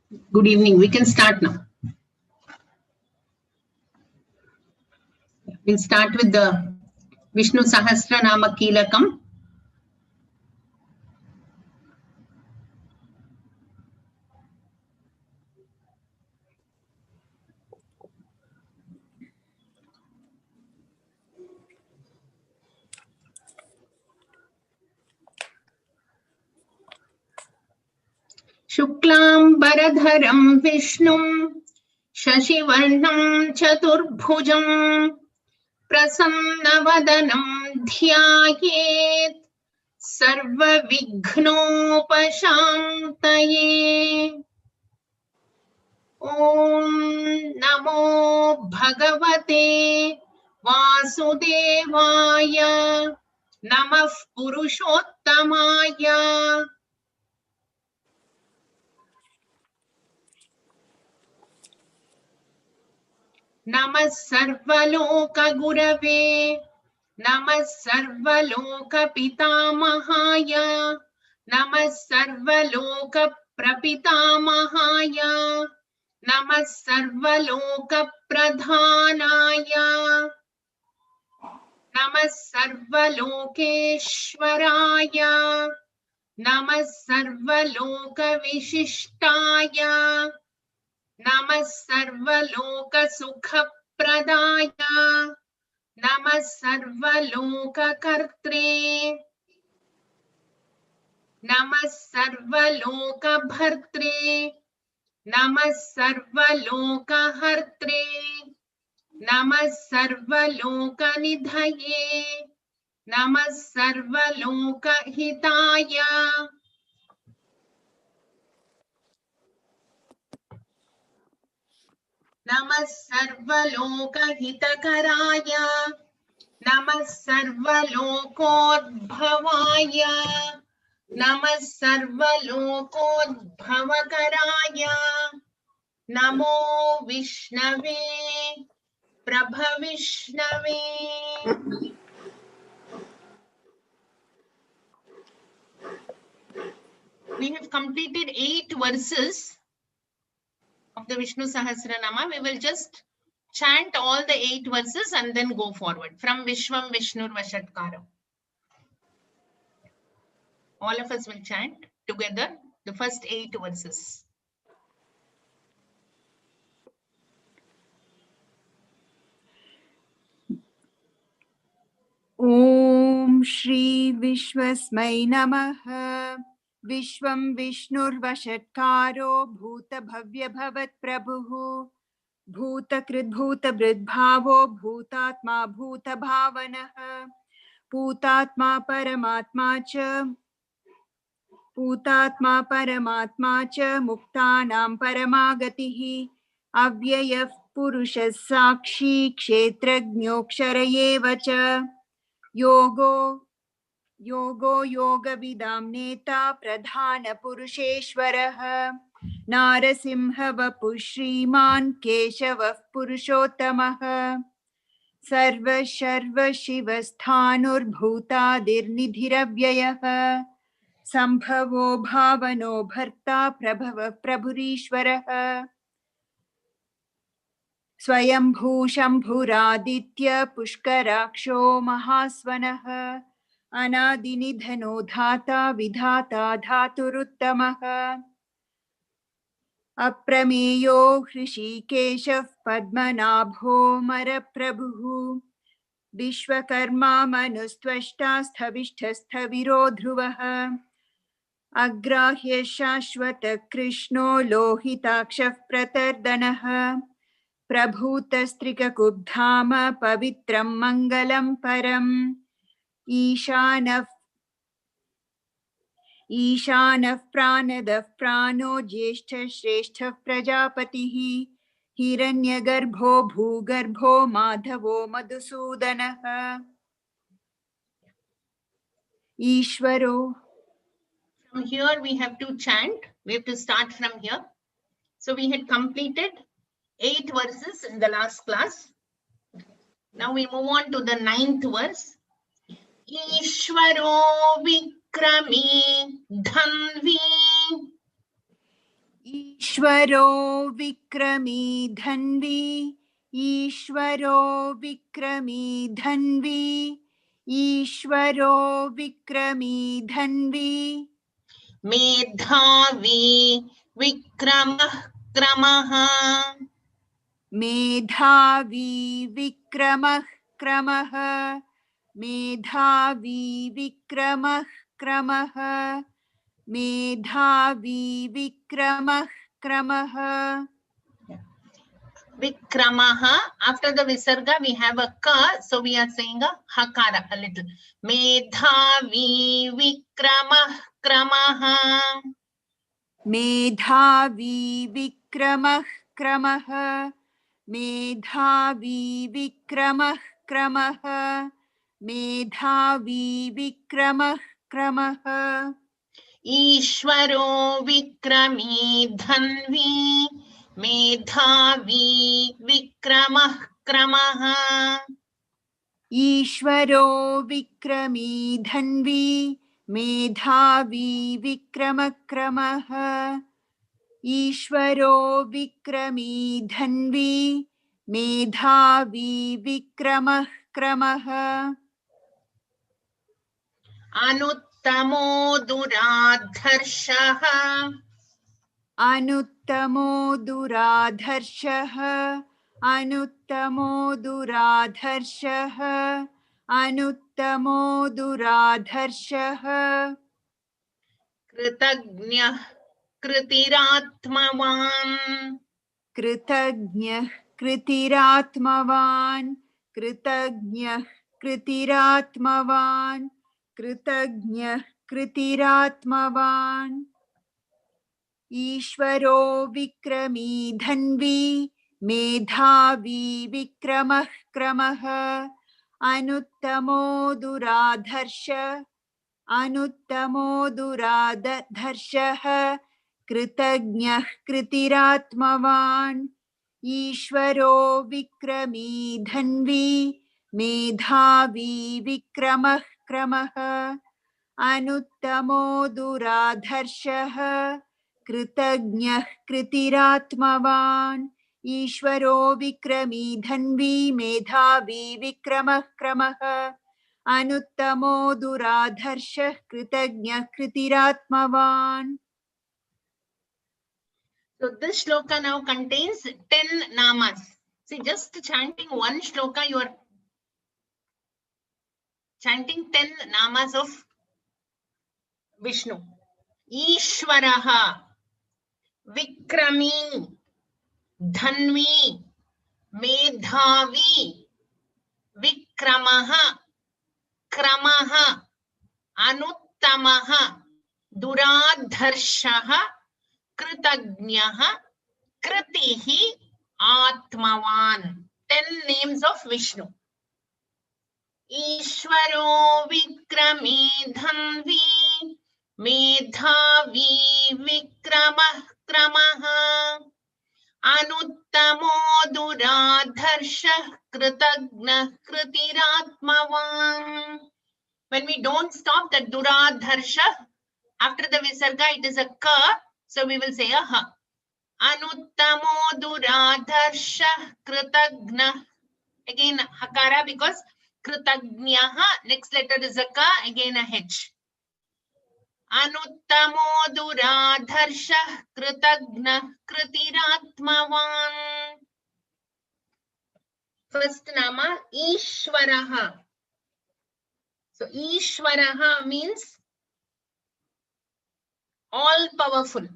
Good evening. We can start now. We'll start with the Vishnu Sahasra Nama Kilakam. Shuklam Baradharam Vishnum Shashivarnam Chaturbhujam Prasannavadanam Dhyayet Sarva Vighnopashantaye. Om Namo Bhagavate Vasudevaya Namah Purushottamaya Namah Sarvaloka Gurave Namah Sarvaloka Pitamahaya Namah Sarvaloka Prapitamahaya Namah Sarvaloka Pradhanaya Namah Sarvalokeshwaraya Namah Sarvaloka Vishishtaya Namah Sarvaloka Sukhapradaya Namah Sarvaloka Kartre Namah Sarvaloka Bhartre Namah Sarvaloka Hartre Namah Sarvaloka Nidhaye Namah Sarvaloka Hitaya Namah Sarvaloka Hitakaraya Namah Sarvalokodbhavaya Namah Sarvalokodbhavakaraya Namo Vishnave Prabhavishnave. We have completed 8 verses of the Vishnu Sahasranama. We will just chant all the 8 verses and then go forward from Vishwam Vishnur Vashatkaram. All of us will chant together the first 8 verses. Om Shri Vishwasmai Namaha. Vishwam Vishnurvashatkaro Bhuta Bhavya Bhavat Prabhuhu Bhuta Krit Bhuta Bridbhavo Bhutatma Bhuta Bhavanaha Bhutatma Paramatma Cha Bhutatma Paramatma Cha Muktanam Paramagatihi Avyayah Purushas Sakshi Kshetrajnokshara Cha Yogo Yoga Vidam Neta Pradhana Purusheshwaraha Narasimha Vapushriman Keshava Purushotamaha Sarva Sharva Shivasthanur Bhutadir Nidhiravyayah Sambhavo Bhavano Bharta Prabhava Prabhurishwaraha Swayambhu Shambhuraditya Pushkaraksho Mahasvanaha Anadinidhano Dhata Vidhata Dhaturuttamaha Aprameyo Hrishikeshav Padmanabho Maraprabhu Vishwakarma Manustvashta Sthavishthasthaviro Dhruvaha Agrahya Shashvata Krishno Lohitakshav Pratardanaha Prabhutastrika Kubdhama Pavitram Mangalam Param Ishanaf Pranadav Prano Jeshta Shrestha Prajapatihi Hiranyagarbho Bhugarbho Madhavo Madhusudanaha Ishvaro. From here we have to chant. We have to start from here. So we had completed 8 verses in the last class. Now we move on to the 9th verse. Ishvaro Vikrami Dhanvi ईश्वरो विक्रमी धन्वी ईश्वरो विक्रमी धन्वी ईश्वरो विक्रमी धन्वी मेधावी विक्रमः क्रमः मेधावी विक्रमः क्रमः मेधावी विक्रमः क्रमः मेधावी विक्रमः क्रमः Vikramaha. After the visarga, we have a ka, so we are saying a hakara a little. Medhavi vikramah kramaha. मेधावी विक्रमः क्रमः मेधावी विक्रमः क्रमः मेधावी विक्रमः क्रमः Ishvaro vikrami dhanvi. Medhavi vikramah kramaha. ईश्वरो विक्रमी धन्वी मेधावी विक्रमक्रमः ईश्वरो विक्रमी धन्वी मेधावी विक्रमः क्रमः Anuttamo duradharshah. अनुत्तमो दुराधर्षः अनुत्तमो दुराधर्षः अनुत्तमो दुराधर्षः Kritagnyah kritiratmavan. कृतज्ञः कृतिरात्मवान् कृतज्ञः कृतिरात्मवान् कृतज्ञः कृतिरात्मवान् ईश्वरो विक्रमी धन्वी मेधावी विक्रमः क्रमः अनुत्तमो दुराधर्षः कृतज्ञः कृतिरात्मवान् ईश्वरो विक्रमी धन्वी मेधावी विक्रमः क्रमः अनुत्तमो दुराधर्षः कृतज्ञः कृतिरात्मवान् ईश्वरो विक्रमी धन्वी मेधावी विक्रमः क्रमः अनुत्तमो दुराधर्षः कृतज्ञः कृतिरात्मवान्. So this shloka now contains 10 namas. See, just chanting one shloka, you are chanting 10 namas of Vishnu. Ishvaraha, Vikrami, Dhanvi, Medhavi, Vikramaha, Kramaha, Anuttamaha, Duradharshaha, Kritagnaha, Kritihi, Atmavan. 10 names of Vishnu. Ishvaro Vikrami Dhanvi Medhavi Vikramah Kramaha Anuttamo Duradharshah Kritagna Kritiratmavan. When we don't stop the Duradharsha, after the Visarga it is a ka, so we will say a ha. Anuttamo Duradharshah Kritagna. Again hakara because Kritagnaha, next letter is a ka, again a h. Anuttamo duradharshah kritagna kritiratmavan. First nama Ishvaraha. So Ishvaraha means all powerful.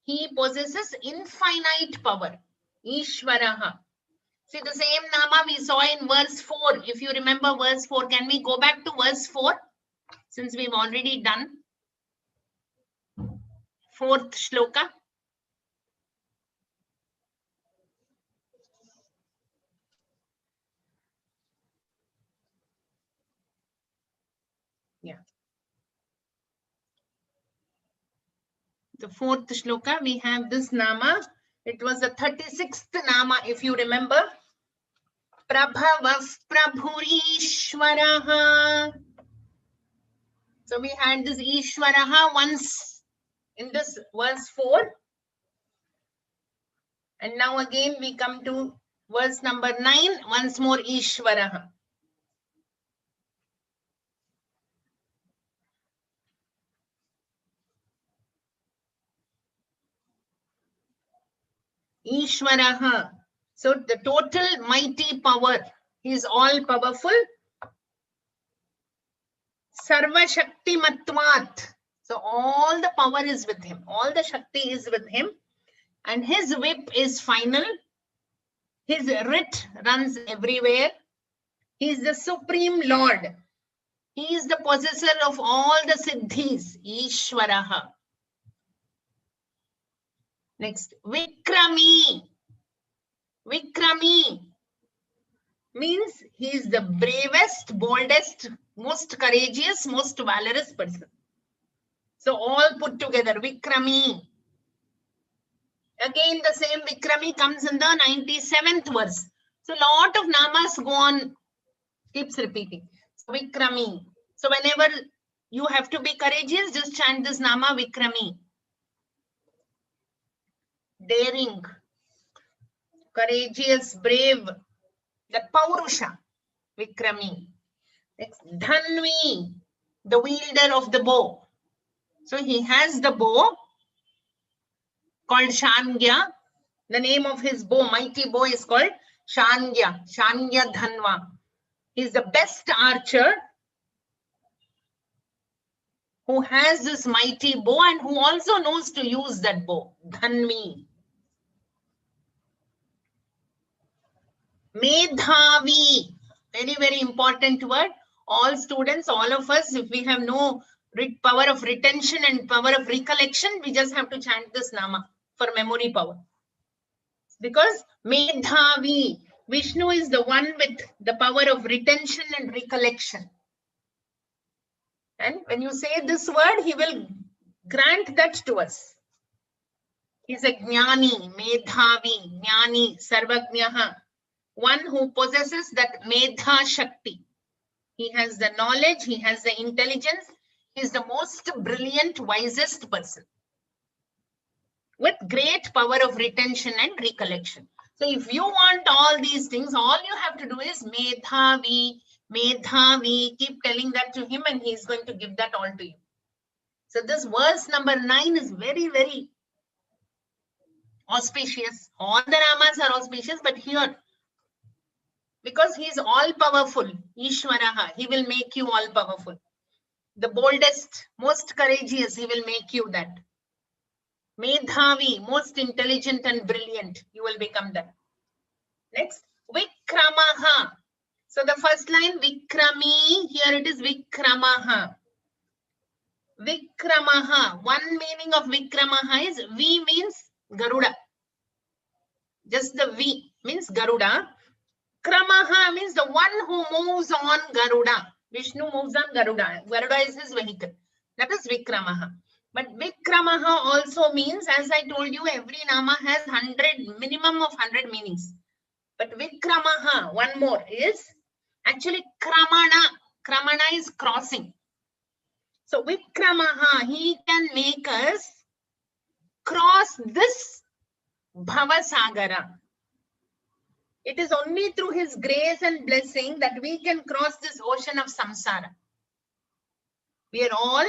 He possesses infinite power. Ishvaraha. See the same nama we saw in verse 4. If you remember verse 4, can we go back to verse 4? Since we've already done 4th shloka. Yeah. The 4th shloka, we have this nama. It was the 36th nama, if you remember. Prabhavav Prabhurishwaraha. So we had this Ishwaraha once in this verse 4. And now again we come to verse number 9. Once more Ishvaraha. Ishvaraha. So the total mighty power. He is all powerful. Sarva Shakti Matvat. So all the power is with him. All the Shakti is with him. And his whip is final. His writ runs everywhere. He is the Supreme Lord. He is the possessor of all the siddhis. Ishvaraha. Next, Vikrami. Vikrami means he is the bravest, boldest, most courageous, most valorous person. So all put together, Vikrami. Again, the same Vikrami comes in the 97th verse. So lot of namas go on, keeps repeating. So Vikrami. So whenever you have to be courageous, just chant this nama Vikrami. Daring, courageous, brave, the Paurusha, Vikrami. Next, Dhanvi, the wielder of the bow. So he has the bow called Shangya. The name of his bow, mighty bow, is called Shangya, Shangya Dhanva. He is the best archer who has this mighty bow and who also knows to use that bow, Dhanvi. Medhavi, very, very important word. All students, all of us, if we have no power of retention and power of recollection, we just have to chant this nama for memory power. Because Medhavi, Vishnu is the one with the power of retention and recollection. And when you say this word, he will grant that to us. He is a Jnani, Medhavi, Jnani, Sarvajnaha. One who possesses that Medha Shakti. He has the knowledge, he has the intelligence, he is the most brilliant, wisest person with great power of retention and recollection. So if you want all these things, all you have to do is Medhavi, Medhavi, keep telling that to him and he is going to give that all to you. So this verse number 9 is very, very auspicious. All the namas are auspicious, but here, because he is all powerful, Ishvaraha, he will make you all powerful. The boldest, most courageous, he will make you that. Medhavi, most intelligent and brilliant, you will become that. Next, Vikramaha. So the first line, Vikrami, here it is Vikramaha. Vikramaha, one meaning of Vikramaha is V means Garuda. Just the V means Garuda. Kramaha means the one who moves on Garuda. Vishnu moves on Garuda. Garuda is his vehicle. That is Vikramaha. But Vikramaha also means, as I told you, every nama has 100, minimum of 100 meanings. But Vikramaha, one more, is actually Kramana. Kramana is crossing. So Vikramaha, he can make us cross this Bhavasagara. It is only through his grace and blessing that we can cross this ocean of samsara. We are all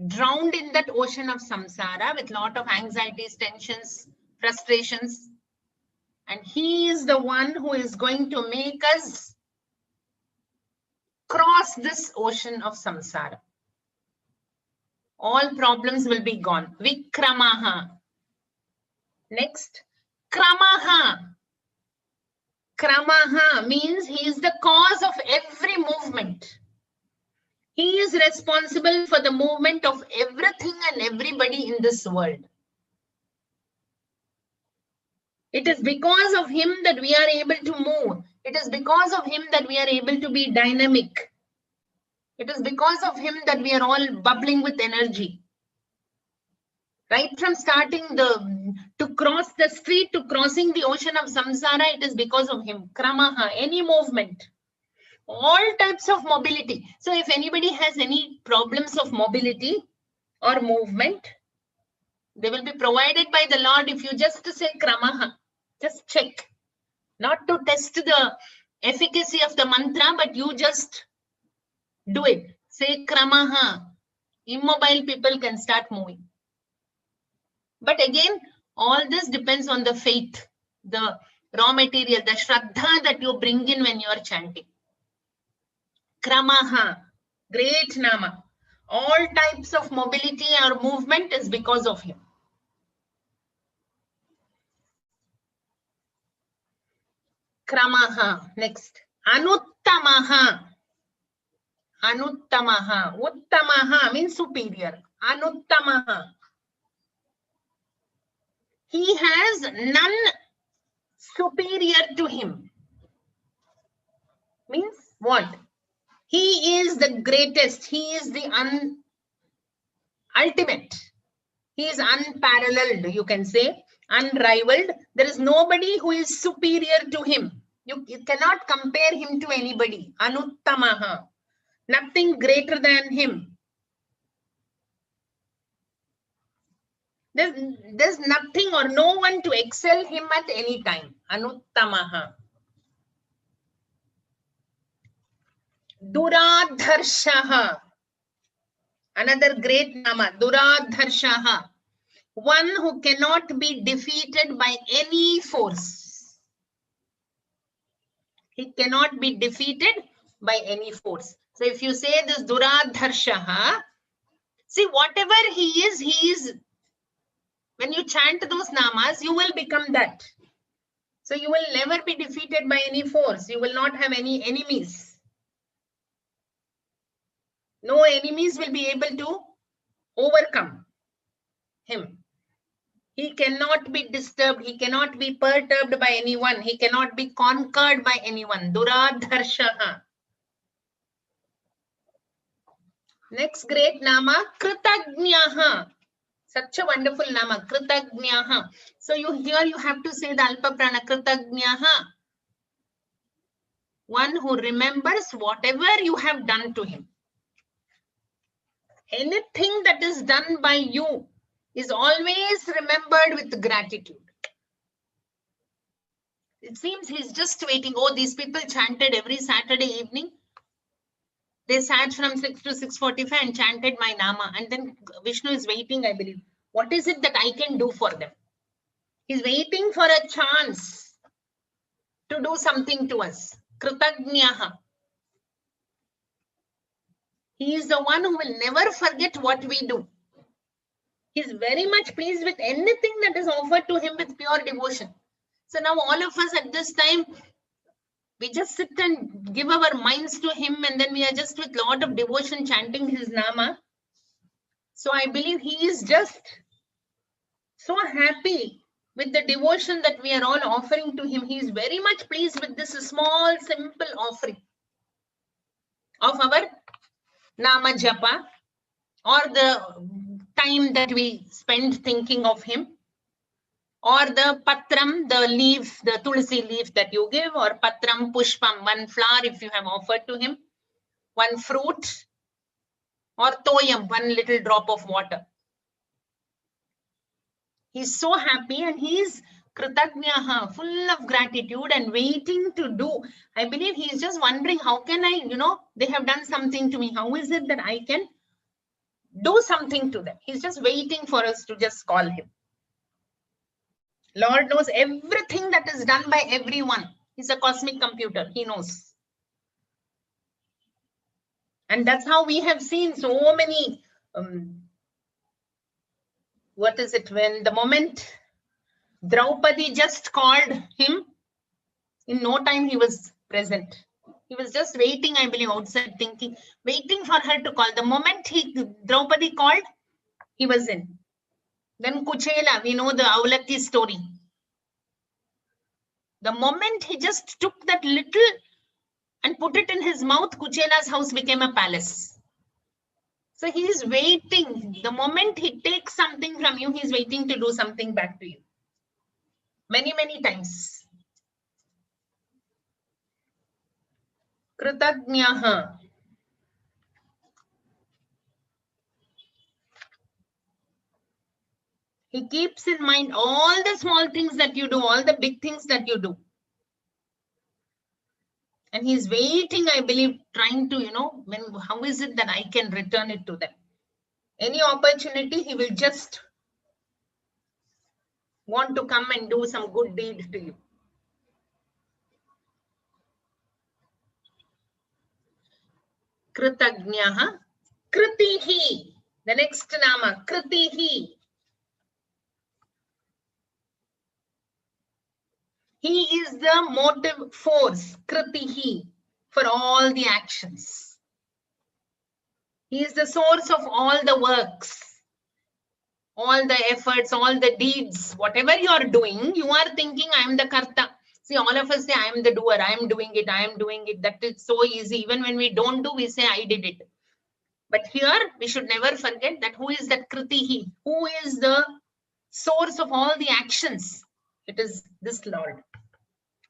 drowned in that ocean of samsara with a lot of anxieties, tensions, frustrations. And he is the one who is going to make us cross this ocean of samsara. All problems will be gone. Vikramaha. Next, Kramaha. Kramaha means he is the cause of every movement. He is responsible for the movement of everything and everybody in this world. It is because of him that we are able to move. It is because of him that we are able to be dynamic. It is because of him that we are all bubbling with energy. Right from starting to cross the street to crossing the ocean of samsara, it is because of him. Kramaha, any movement, all types of mobility. So if anybody has any problems of mobility or movement, They will be provided by the Lord if you just say kramaha. Just check. Not to test the efficacy of the mantra, but you just do it. Say kramaha. Immobile people can start moving. But again, all this depends on the faith, the raw material, the shraddha that you bring in when you are chanting. Kramaha, great nama. All types of mobility or movement is because of him. Kramaha. Next. Anuttamaha. Anuttamaha. Uttamaha means superior. Anuttamaha. He has none superior to him. Means what? He is the greatest. He is the ultimate. He is unparalleled, you can say, unrivaled. There is nobody who is superior to him. You cannot compare him to anybody. Anuttamaha. Nothing greater than him. There's nothing or no one to excel him at any time. Anuttamaha. Duradharshaha. Another great nama. Duradharshaha. One who cannot be defeated by any force. He cannot be defeated by any force. So if you say this Duradharshaha, see whatever he is, when you chant those namas, you will become that. So you will never be defeated by any force. You will not have any enemies. No enemies will be able to overcome him. He cannot be disturbed. He cannot be perturbed by anyone. He cannot be conquered by anyone. Duradharshaha. Next great nama, Kritagnaha. Such a wonderful nama, Kritagnaha. So here you have to say the Alpa Prana, Kritagnaha. One who remembers whatever you have done to him. Anything that is done by you is always remembered with gratitude. It seems he's just waiting. Oh, these people chanted every Saturday evening. They sat from 6 to 6:45 and chanted my nama. And then Vishnu is waiting, I believe. What is it that I can do for them? He's waiting for a chance to do something to us. Kritagnaha. He is the one who will never forget what we do. He's very much pleased with anything that is offered to him with pure devotion. So now all of us at this time, we just sit and give our minds to him, and then we are just with lot of devotion chanting his nama. So I believe he is just so happy with the devotion that we are all offering to him. He is very much pleased with this small, simple offering of our nama japa, or the time that we spend thinking of him, or the patram, the leaf, the tulsi leaf that you give, or patram pushpam, one flower if you have offered to him, one fruit, or toyam, one little drop of water. He's so happy and he's kritagnaha, full of gratitude and waiting to do. I believe he's just wondering, how can I, they have done something to me. How is it that I can do something to them? He's just waiting for us to just call him. Lord knows everything that is done by everyone. He's a cosmic computer. He knows. And that's how we have seen so many, when the moment Draupadi just called him, in no time he was present. He was just waiting, I believe, outside thinking, waiting for her to call. The moment Draupadi called, he was in. Then Kuchela, we know the Aulaki story. The moment he just took that little and put it in his mouth, Kuchela's house became a palace. So he is waiting. The moment he takes something from you, he's waiting to do something back to you. Many, many times. Kritagnaha. He keeps in mind all the small things that you do, all the big things that you do. And he's waiting, I believe, trying to, how is it that I can return it to them? Any opportunity, he will just want to come and do some good deed to you. Kritagnaha, Kritihi. The next nama, Kritihi. He is the motive force, Kritihi, for all the actions. He is the source of all the works, all the efforts, all the deeds. Whatever you are doing, you are thinking, I am the Karta. See, all of us say, I am the doer, I am doing it, I am doing it. That is so easy. Even when we don't do, we say, I did it. But here, we should never forget that who is that Kritihi? Who is the source of all the actions? It is this Lord.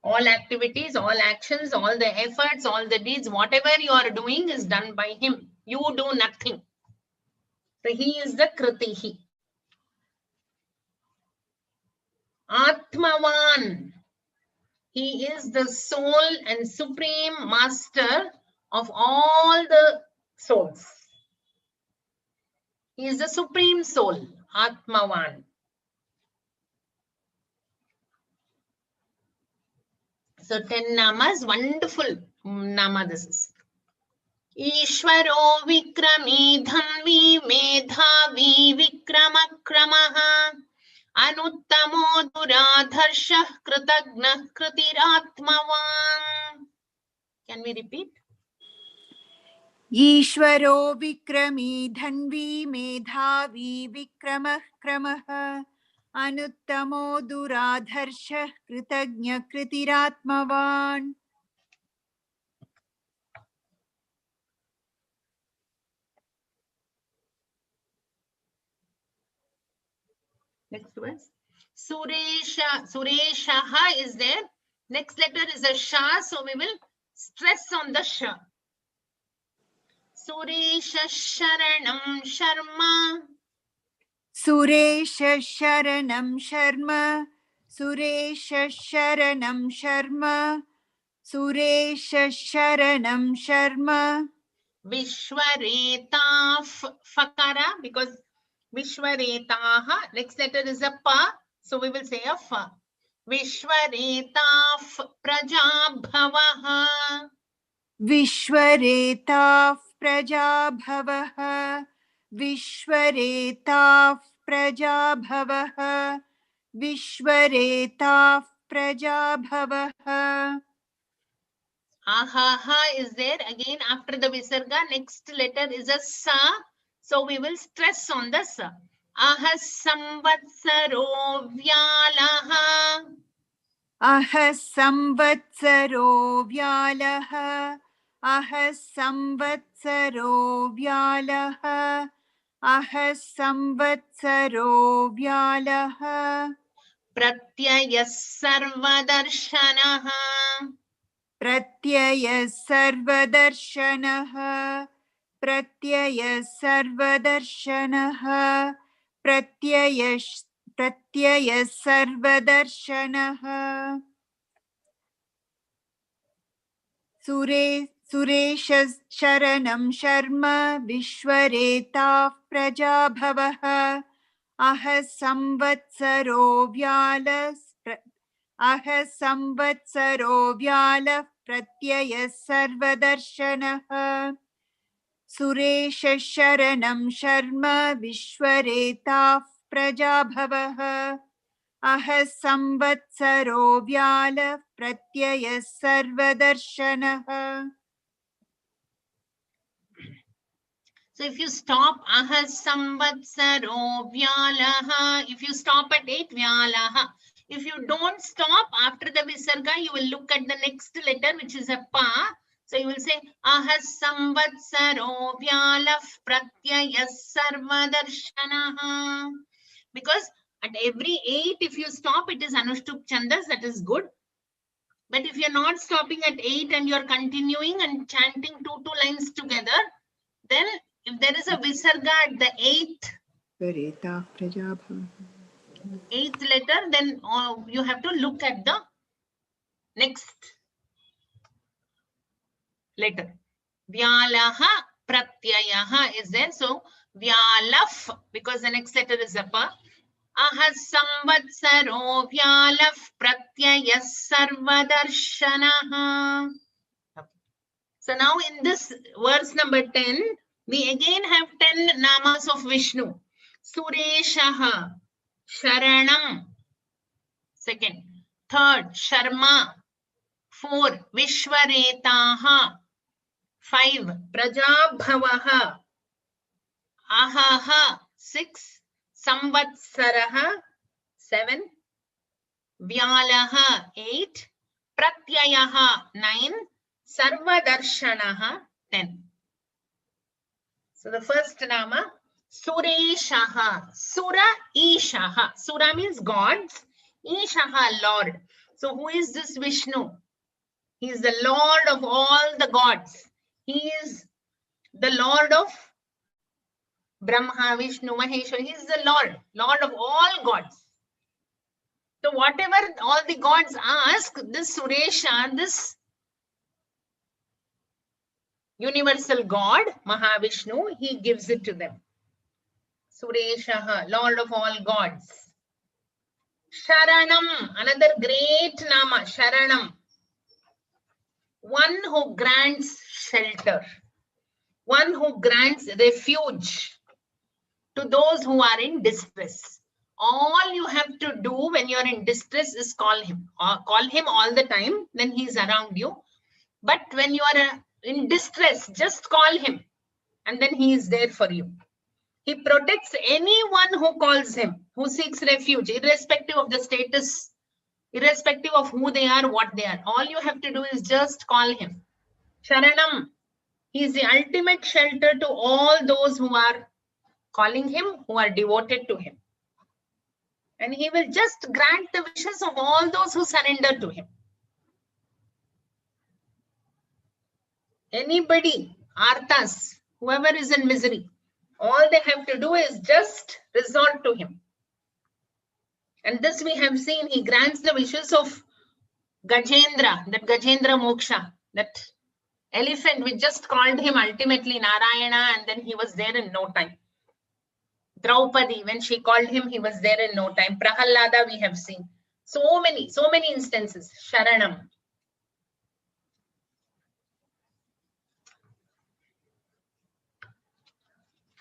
All activities, all actions, all the efforts, all the deeds, whatever you are doing is done by him. You do nothing. So he is the Kritihi. Atmavan. He is the soul and supreme master of all the souls. He is the supreme soul, Atmavan. So 10 namas, wonderful nama this is. Ishvaro vikrami dhanvi medhavi vikramakramaha anuttamo duradharshah kritagna kritiratmavan. Can we repeat? ईश्वरो विक्रमी धन्वी मेधावी विक्रमः क्रमः अनुत्तमो दुराधर्षः कृतज्ञ कृतिरात्मवान्. Next verse. Sureshaha is there. Next letter is a sha, so we will stress on the sha. Suresha Sharanam Sharma. Suresh शरणं शर्म सुरेश शरणं शर्म सुरेश शरणं शर्म. Vishwareta Fakara, because Vishwaretaha, next letter is a pa, so we will say a fa. Vishwareta Prajabhavaha. विश्वरेताः प्रजाभवः विश्वरेताः प्रजाभवः विश्वरेताः प्रजाभवः. Ahaha is there again after the visarga. Next letter is a sa, so we will stress on the sa. Ahasamvatsaro vyalaha. अहसंवत्सरो व्यालः अहसंवत्सरो व्यालः अहसंवत्सरो व्यालः. Pratyayas sarvadarshanaha. प्रत्ययः सर्वदर्शनः प्रत्ययः सर्वदर्शनः प्रत्ययः सर्वदर्शनः. सुरेश शरणं शर्म विश्वरेताः प्रजाभवः अह संवत्सरो व्यालः प्रत्ययः सर्वदर्शनः. सुरेश शरणं शर्म विश्वरेताः प्रजाभवः अह संवत्सरो व्यालः प्रत्ययः सर्वदर्शनः. So if you stop ahasamvatsaro vyalaha, if you stop at 8 vyalaha, if you don't stop after the visarga, you will look at the next letter which is a pa. So you will say ahasamvatsaro vyalaf pratyayas sarvadarshanaha. Because at every 8, if you stop, it is Anushtup Chandas, that is good. But if you're not stopping at 8 and you're continuing and chanting two lines together, then if there is a visarga at the 8th, Visvareta Prajabhava. eighth letter, then you have to look at the next letter. Vyalaha pratyayaha is there. So vyalaf, because the next letter is upper. Ahasamvatsaro vyalaf pratyayas sarvadarshanaha. So now in this verse number 10, we again have 10 namas of Vishnu. Sureshaha, Sharanam. Second. Third, Sharma. 4, Vishwaretaha. 5, Prajabhavaha. Ahaha. 6, Samvatsaraha. 7, Vyalaha. 8, Pratyayaha. 9, Sarvadarshanaha. 10. So the first nama, Sureshaha. Sura Ishaha. Sura means gods. Ishaha, Lord. So who is this Vishnu? He is the Lord of all the gods. He is the Lord of Brahma, Vishnu, Maheshwar. He is the Lord, Lord of all gods. So whatever all the gods ask, this Suresha, this universal God, Mahavishnu, he gives it to them. Sureshaha, Lord of all gods. Sharanam, another great nama, Sharanam. One who grants shelter. One who grants refuge to those who are in distress. All you have to do when you are in distress is call him. Call him all the time, then he is around you. But when you are in distress, just call him and then he is there for you. He protects anyone who calls him, who seeks refuge, irrespective of the status, irrespective of who they are, what they are. All you have to do is just call him. Sharanam. He is the ultimate shelter to all those who are calling him, who are devoted to him. And he will just grant the wishes of all those who surrender to him. Anybody, arthas, whoever is in misery, all they have to do is just resort to him. And this we have seen, he grants the wishes of Gajendra, that Gajendra Moksha, that elephant, we just called him ultimately Narayana, and then he was there in no time. Draupadi, when she called him, he was there in no time. Prahallada, we have seen. So many instances. Sharanam.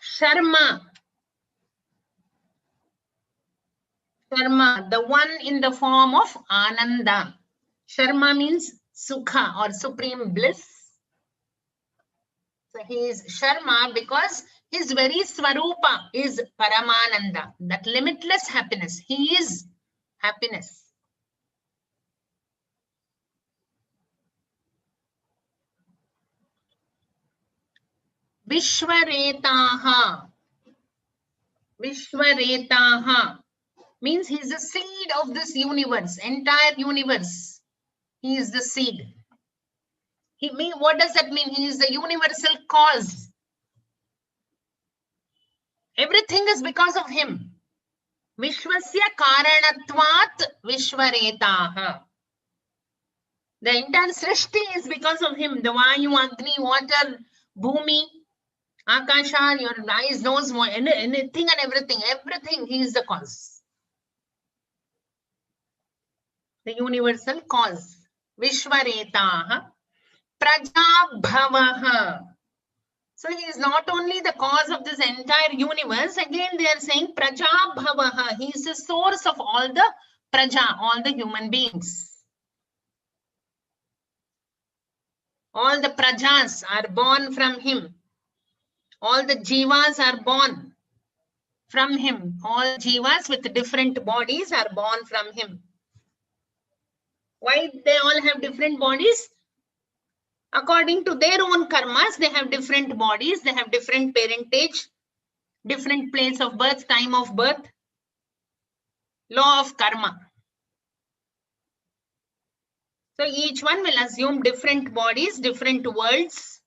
Sharma. Sharma, the one in the form of Ananda. Sharma means Sukha or supreme bliss. So he is Sharma because his very Swarupa is Paramananda, that limitless happiness. He is happiness. Vishwaretaha. Vishwaretaha means he is the seed of this universe, entire universe. He is the seed. What does that mean? He is the universal cause. Everything is because of him. Vishwasya karanatvat vishwaretaha. The entire Srishti is because of him. The Vayu, Agni, water, Bhumi, Akasha, your eyes, nose, anything and everything. Everything, he is the cause. The universal cause. Vishwaretaha. Prajabhavaha. So he is not only the cause of this entire universe. Again, they are saying Prajabhavaha. He is the source of all the Praja, all the human beings. All the Prajas are born from him. All the Jivas are born from him. All Jivas with different bodies are born from him. Why they all have different bodies? According to their own karmas, they have different bodies, they have different parentage, different place of birth, time of birth, law of karma. So each one will assume different bodies, different worlds.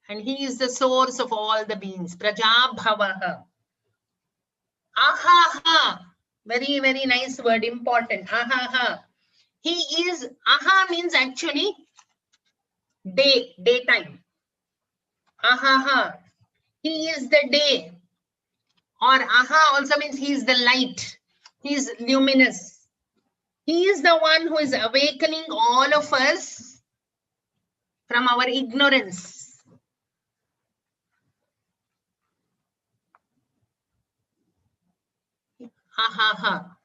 And he is the source of all the beings. Prajabhavaha. Ahaha. Very, very nice word, important. Ahaha. He is, aha means actually day, daytime. Ahaha. He is the day. Or aha also means he is the light. He is luminous. He is the one who is awakening all of us from our ignorance. Ahaha.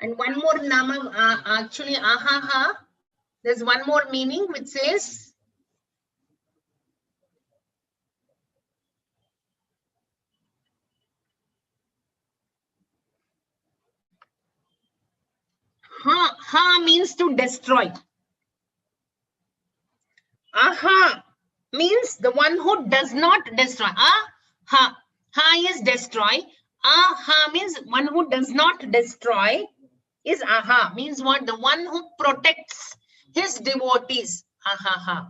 And one more nama, actually ahaha. There's one more meaning which says ha means to destroy. Aha means the one who does not destroy. Ha is destroy. Aha means one who does not destroy is aha. Means what? The one who protects his devotees. Ahaha.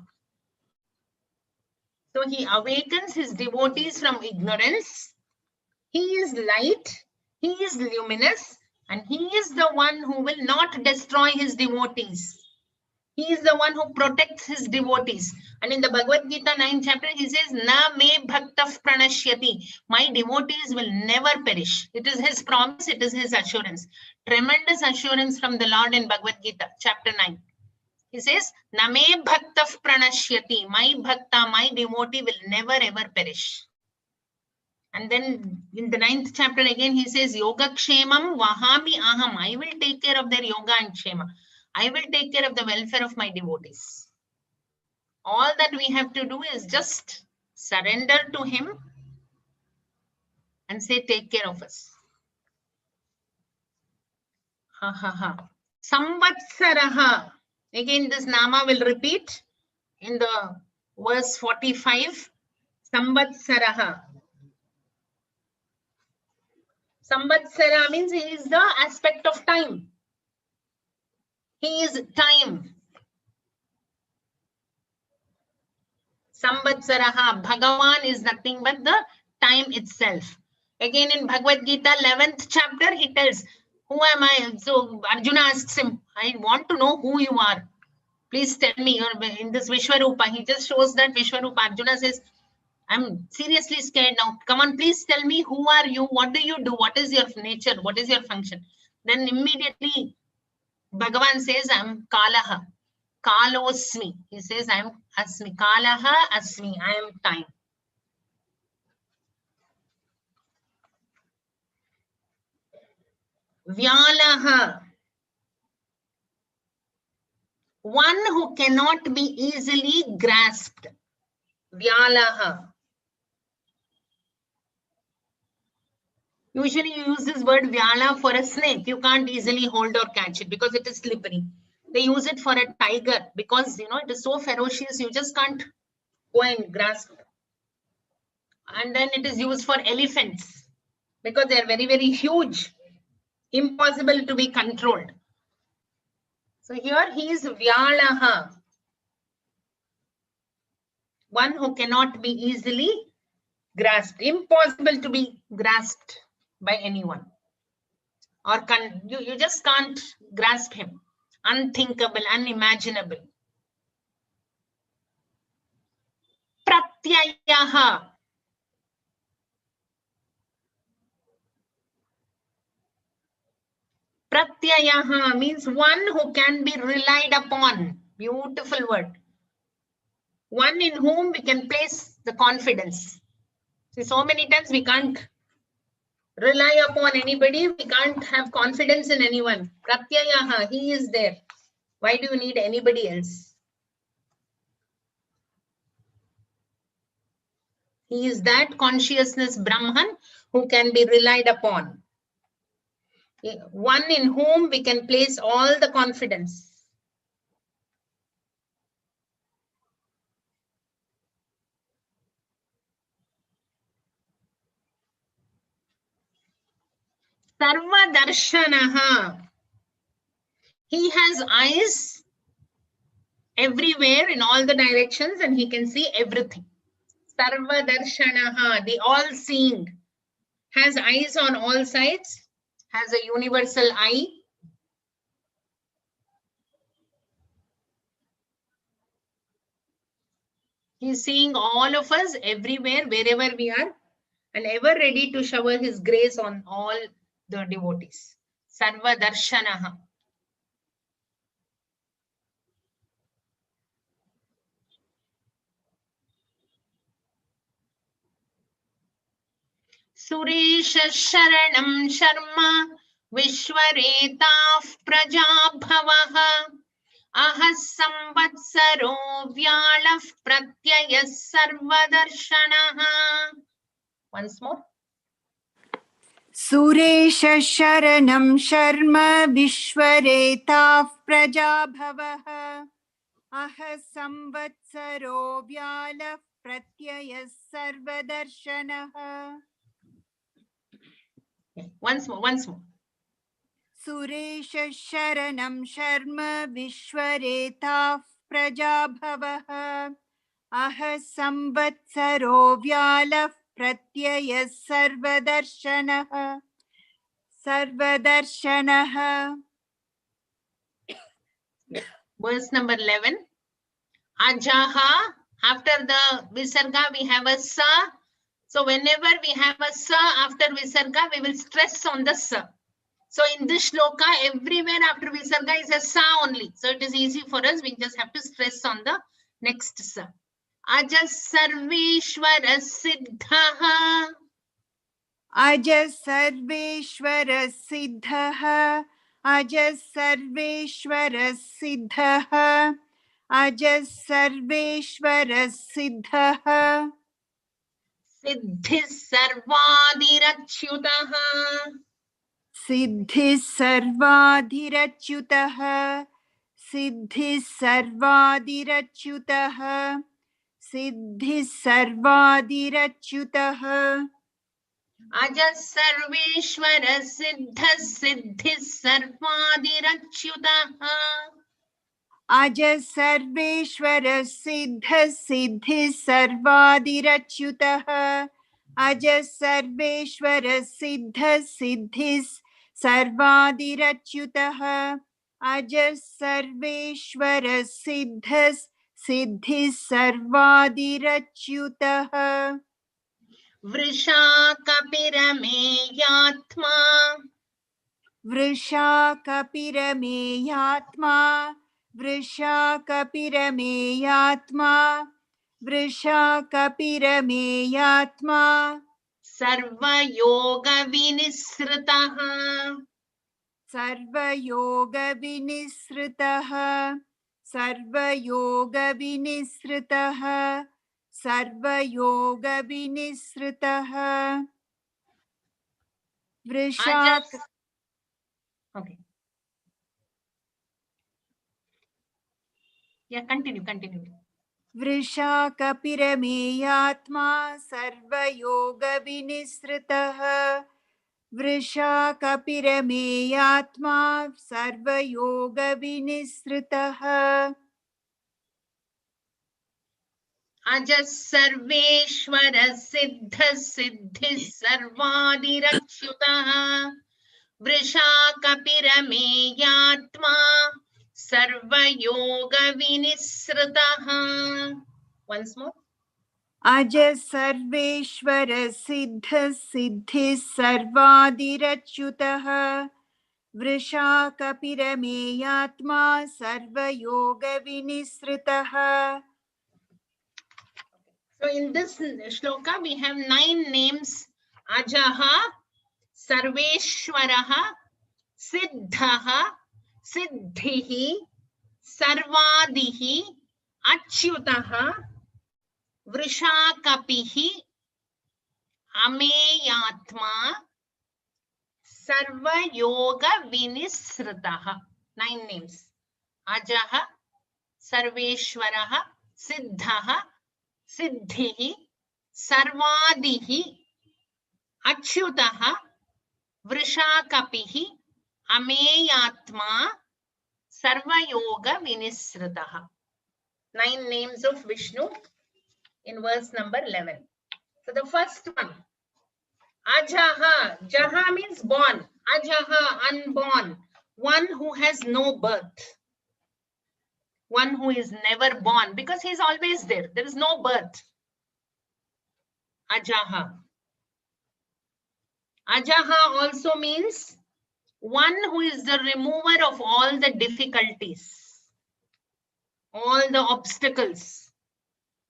So he awakens his devotees from ignorance. He is light. He is luminous. And he is the one who will not destroy his devotees. He is the one who protects his devotees. And in the Bhagavad Gita 9th chapter, he says, Na me bhaktaf pranashyati. My devotees will never perish. It is his promise. It is his assurance. Tremendous assurance from the Lord in Bhagavad Gita, chapter 9. He says, Na me bhaktaf pranashyati. My bhakta, my devotee will never ever perish. And then in the 9th chapter again, he says, Yoga kshemam vahami aham. I will take care of their yoga and kshema. I will take care of the welfare of my devotees. All that we have to do is just surrender to him and say, take care of us. Ha ha ha. Samvatsaraha. Again, this nama will repeat in the verse 45. Samvatsaraha. Samvatsara means he is the aspect of time. He is time. Samvatsaraha. Bhagavan is nothing but the time itself. Again in Bhagavad Gita 11th chapter, he tells, who am I? So Arjuna asks him, I want to know who you are. Please tell me. In this Vishwarupa, he just shows that Vishwarupa. Arjuna says, I'm seriously scared now. Come on, please tell me, who are you? What do you do? What is your nature? What is your function? Then immediately Bhagavan says, I'm Kalaha. Kalosmi. He says, I'm Asmi. Kalaha Asmi. I am time. Vyalaha. One who cannot be easily grasped. Vyalaha. Usually you use this word vyala for a snake. You can't easily hold or catch it because it is slippery. They use it for a tiger because, you know, it is so ferocious. You just can't go and grasp. And then it is used for elephants because they are very, very huge. Impossible to be controlled. So here he is vyalaha. One who cannot be easily grasped. Impossible to be grasped by anyone. Or you just can't grasp him. Unthinkable, unimaginable. Pratyayaha. Pratyayaha means one who can be relied upon. Beautiful word. One in whom we can place the confidence. See, so many times we can't rely upon anybody. We can't have confidence in anyone. Pratyayaha, he is there. Why do you need anybody else? He is that consciousness Brahman who can be relied upon. One in whom we can place all the confidence. Sarva Darshanaha. He has eyes everywhere in all the directions, and he can see everything. Sarva darshanaha, the all-seeing, has eyes on all sides, has a universal eye. He's seeing all of us everywhere, wherever we are, and ever ready to shower his grace on all the devotees. Sarva darshanaha. Suresha Sharanam Sharma Vishwaretaf Prajabhavaha Ahas Samvatsaro Vyalaf Pratyayas Sarvadarshanaha. Once more. Suresh शरणं शर्म विश्वरेताः प्रजाभवः अह संवत्सरो व्यालः प्रत्ययः सर्वदर्शनः. Once more. Suresh शरणं शर्म विश्वरेताः प्रजाभवः अह संवत्सरो व्यालः प्रत्ययः सर्वदर्शनः. Verse number 11. Ajaha. After the Visarga, we have a sa. So whenever we have a sa after Visarga, we will stress on the sa. So in this shloka, everywhere after Visarga is a sa only. So it is easy for us. We just have to stress on the next sa. Ajas Sarveshwara Siddhaha. Ajas Sarveshwara Siddhaha. Ajas Sarveshwara Siddhaha. Ajas Sarveshwara Siddhaha. Siddhis Sarvadirachyutaha. Siddhis Sarvadirachyutaha. Siddhis Sarvadirachyutaha. Siddhis Sarvadirachyutaha. Ajas Sarveshwara Siddhis Sarvadirachyutaha. Ajas Sarveshwara Siddhis Sarvadirachyutaha. Ajas Sarveshwara Siddhis Sarvadirachyutaha. Ajas Sarveshwara Siddhis Sarvadirachyutaha. Vrishakapiramayatma. Vrishakapiramayatma. Vrishakapiramayatma. Vrishakapiramayatma. Sarva yoga vinisritaha. Sarva yoga vinisritaha. Sarva yoga vinisritaha. Sarva yoga vinisritaha. Okay. Yeah, continue. Vrishakapiramayatma sarvayoga vinisritaha. Vrishakapiramayatma sarvayoga vinisritaha. Ajas Sarveshwara Siddhis Sarvadirachyutaha. Vrishakapiramayatma Sarva yoga vinisritaha. Once more. Ajas Sarveshwara Siddhis Sarvadirachyutaha. Vrishakapiramayatma sarvayoga vinisritaha. So in this shloka, we have 9 names. Ajaha, Sarveshwaraha, Siddhaha, Siddhihi, Sarvadihi, Achyutaha, Vrishakapihi, Ameyatma, Sarva Yoga Vinisritaha. 9 names. Ajaha, Sarveshwaraha, Siddhaha, Siddhihi, Sarvadihi, Achyutaha, Vrishakapihi, Ameyatma, Sarva Yoga Vinisritaha. 9 names of Vishnu in verse number 11. So the first one, Ajaha. Jaha means born. Ajaha, unborn. One who has no birth. One who is never born, because he is always there. There is no birth. Ajaha. Ajaha also means one who is the remover of all the difficulties, all the obstacles.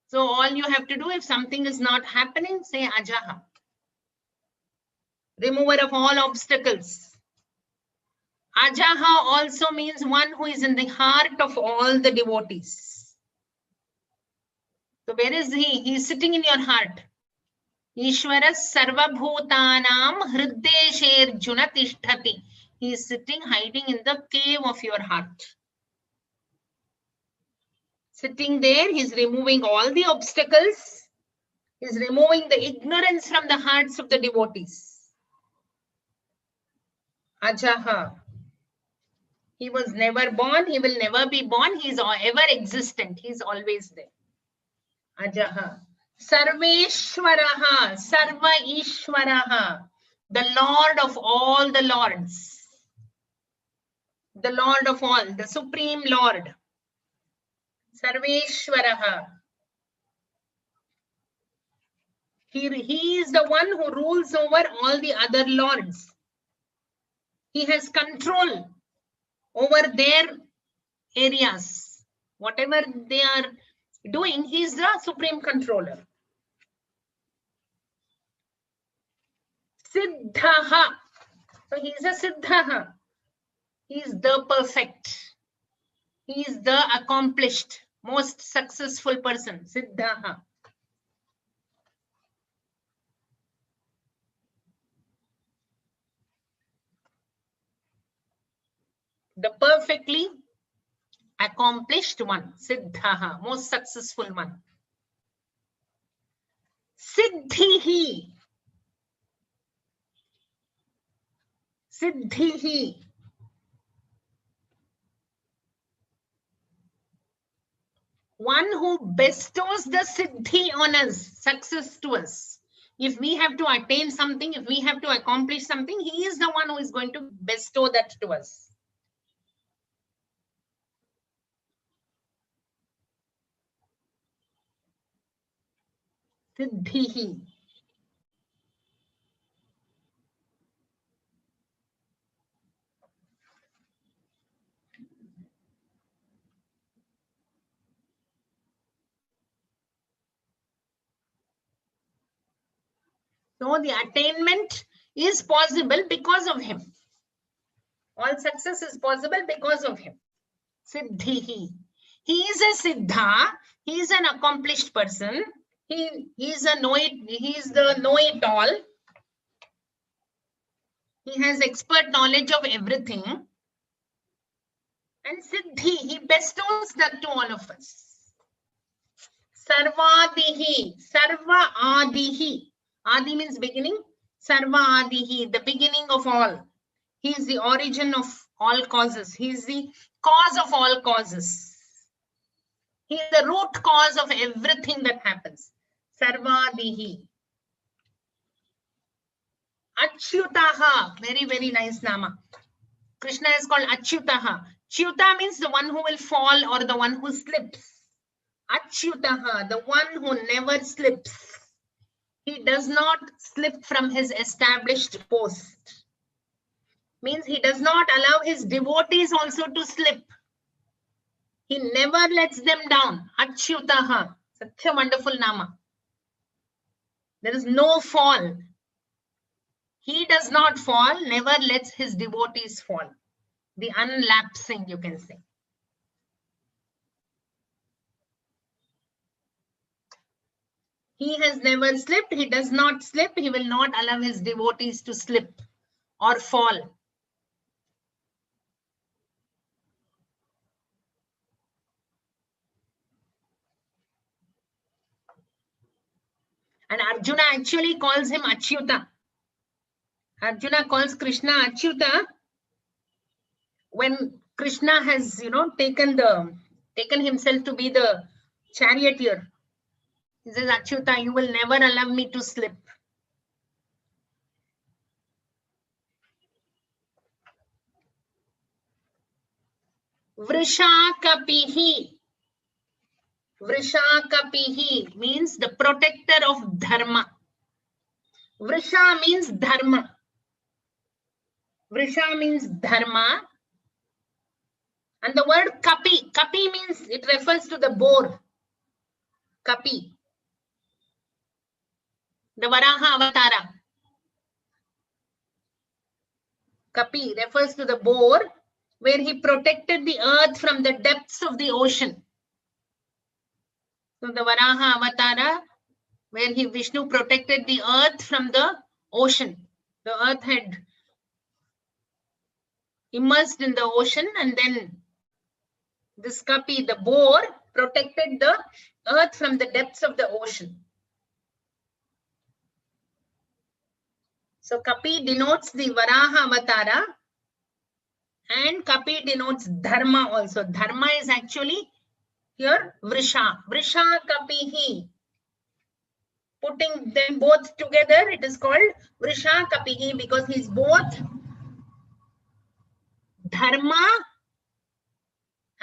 So all you have to do, if something is not happening, say Ajaha. Remover of all obstacles. Ajaha also means one who is in the heart of all the devotees. So where is he? He is sitting in your heart. Ishvara sarvabhutanam hriddeshe Arjuna tishtati. He is sitting, hiding in the cave of your heart. Sitting there, he is removing all the obstacles. He is removing the ignorance from the hearts of the devotees. Ajaha. He was never born. He will never be born. He is ever existent. He is always there. Ajaha. Sarveshwaraha. Sarva Ishwaraha. The Lord of all the Lords. The Lord of all. The Supreme Lord. Sarveshwaraha. He is the one who rules over all the other lords. He has control over their areas. Whatever they are doing, he is the supreme controller. Siddhaha. So he is a Siddhaha. He is the perfect. He is the accomplished, most successful person. Siddhaha. The perfectly accomplished one. Siddhaha. Most successful one. Siddhihi. Siddhihi. One who bestows the siddhi on us, success to us. If we have to attain something, if we have to accomplish something, he is the one who is going to bestow that to us. Siddhihi. So the attainment is possible because of him. All success is possible because of him. Siddhihi. He is a siddha. He is an accomplished person. He is the know-it-all. He has expert knowledge of everything. And siddhi, he bestows that to all of us. Sarvadihi. Sarva adihi. Adi means beginning. Sarva adihi, the beginning of all. He is the origin of all causes. He is the cause of all causes. He is the root cause of everything that happens. Sarvadihi. Achyutaha. Very, very nice nama. Krishna is called Achyutaha. Achyuta means the one who will fall or the one who slips. Achyutaha, the one who never slips. He does not slip from his established post. Means he does not allow his devotees also to slip. He never lets them down. Achyutaha. Such a wonderful nama. There is no fall. He does not fall, never lets his devotees fall. The unlapsing, you can say. He has never slipped. He does not slip. He will not allow his devotees to slip or fall. And Arjuna actually calls him Achyuta. Arjuna calls Krishna Achyuta when Krishna has, taken himself to be the Charioteer. He says, Achyuta, you will never allow me to slip. Vrishakapihi. Vrishakapihi means the protector of dharma. Vrisha means dharma. Vrisha means dharma. And the word kapi. Kapi means it refers to the boar. Kapi. The Varaha Avatara. Kapi refers to the boar where he protected the earth from the depths of the ocean. So the Varaha Avatara, where Vishnu protected the earth from the ocean. The earth had immersed in the ocean, and then this Kapi, the boar, protected the earth from the depths of the ocean. So Kapi denotes the Varaha Avatara, and Kapi denotes Dharma also. Dharma is actually here Vrisha. Vrisha Kapihi. Putting them both together, it is called Vrisha Kapihi because he is both Dharma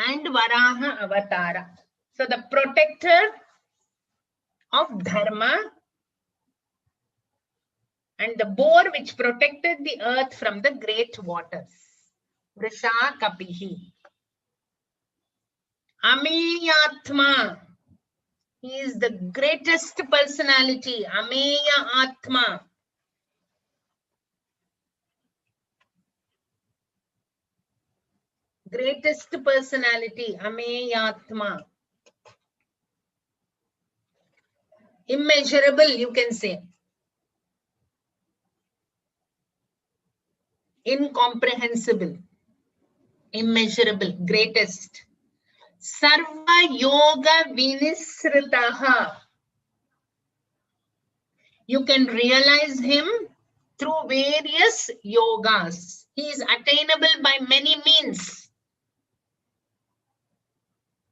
and Varaha Avatara. So the protector of Dharma and the boar which protected the earth from the great waters. Vrisha Kapihi. Ameyatma. He is the greatest personality. Ameya Atma. Greatest personality. Ameyatma. Immeasurable, you can say. Incomprehensible. Immeasurable. Greatest. Sarva Yoga Vinisritaha. You can realize him through various yogas. He is attainable by many means.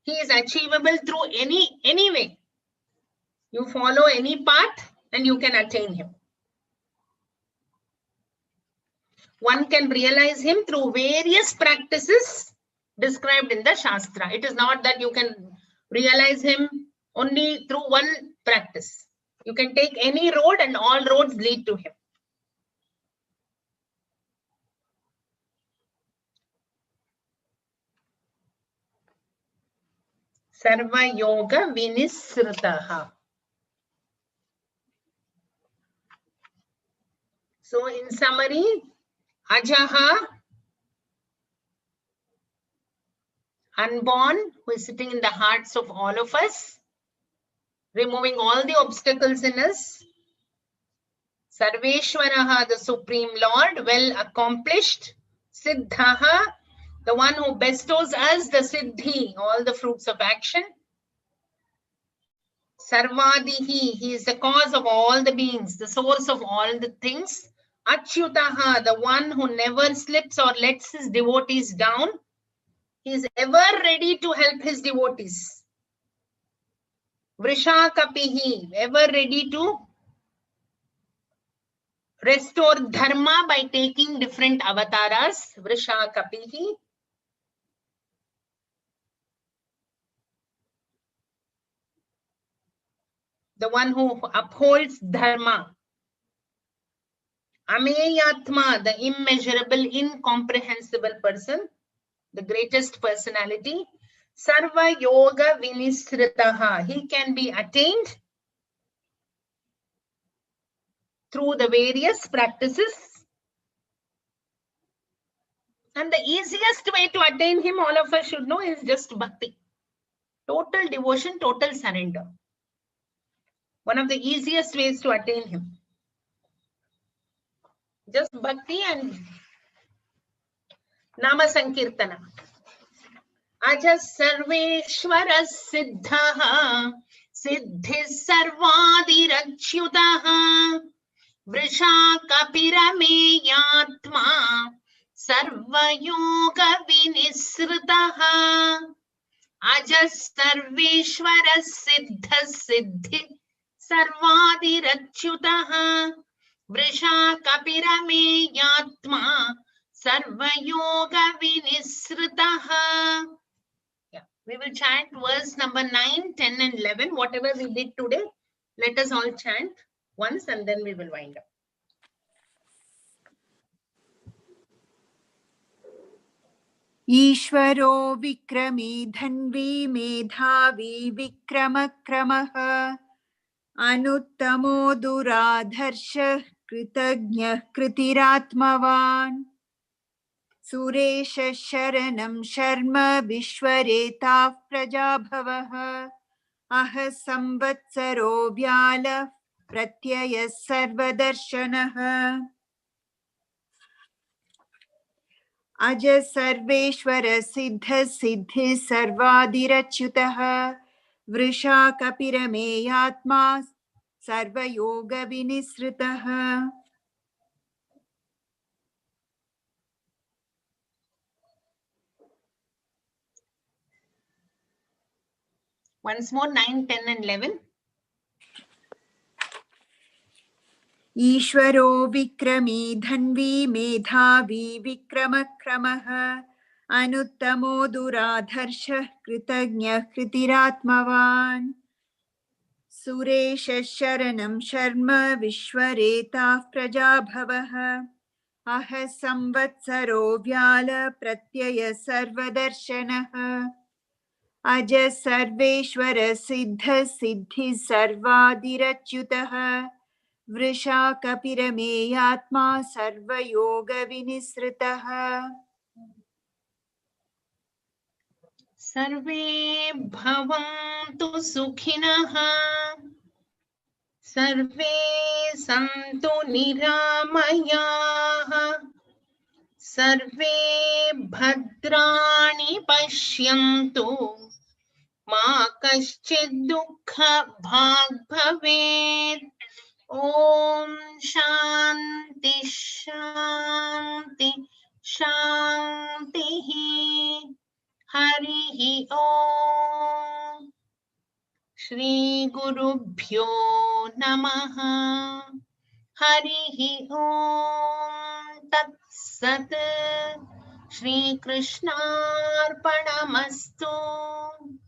He is achievable through any way. You follow any path and you can attain him. One can realize him through various practices described in the Shastra. It is not that you can realize him only through one practice. You can take any road and all roads lead to him. Sarva Yoga Vinisritaha. So in summary, Ajaha, unborn, who is sitting in the hearts of all of us, removing all the obstacles in us. Sarveshwaraha, the Supreme Lord, well accomplished. Siddhaha, the one who bestows us the Siddhi, all the fruits of action. Sarvadihi, he is the cause of all the beings, the source of all the things. Achyutaha, the one who never slips or lets his devotees down. He is ever ready to help his devotees. Vrishakapihi, ever ready to restore dharma by taking different avatars. Vrishakapihi. The one who upholds dharma. Ameyatma, the immeasurable, incomprehensible person, the greatest personality. Sarva Yoga Vinisritaha, he can be attained through the various practices. And the easiest way to attain him, all of us should know, is just bhakti. Total devotion, total surrender. One of the easiest ways to attain him. Just bhakti and Nama Sankirtana. Aja Sarveshwara Siddhaha Siddhis Sarvadirachyutaha Vrishakapiramayatma Sarva Yoga Vinisritaha Ajah Sarveshwara Siddha Siddhi Sarvadirachyutaha Vrisha Kapirame Yatma Sarva Yoga Vinisritaha. Yeah, we will chant verse number 9, 10 and 11. Whatever we did today, let us all chant once and then we will wind up. ईश्वरो विक्रमी धन्वी मेधावी विक्रमक्रमः अनुत्तमो दुराधर्षः कृतज्ञः कृतिरात्मवान् सुरेश शरणं शर्म विश्वरेताः प्रजाभवः अह संवत्सरो व्यालः प्रत्ययः सर्वदर्शनः अज सर्वेश्वर सिद्ध सिद्धि सर्वादिरच्युतः वृषा कपिरमेयात्मा सर्वयोग विनिसृतः. Once more, 9, 10 and 11. ईश्वरो विक्रमी धन्वी मेधावी विक्रमक्रमः अनुत्तमो दुराधर्षः कृतज्ञः कृतिरात्मवान् सुरेश शरणं शर्म विश्वरेताः प्रजाभवः अह संवत्सरो व्याल प्रत्यय सर्वदर्शनः अज सर्वेश्वर सिद्ध सिद्धि सर्वादिरच्युतः वृषा कपिरमेयात्मा सर्वयोग विनिसृतः. सर्वे भवन्तु सुखिनः सर्वे सन्तु निरामयाः सर्वे भद्राणि पश्यन्तु मा कश्चित् दुःखभाग् भवेत्. ॐ शान्ति शान्ति शान्तिः. हरिः ॐ. श्री गुरुभ्यो नमः. हरिः ॐ तत्सत्. श्री कृष्णार्पणमस्तु.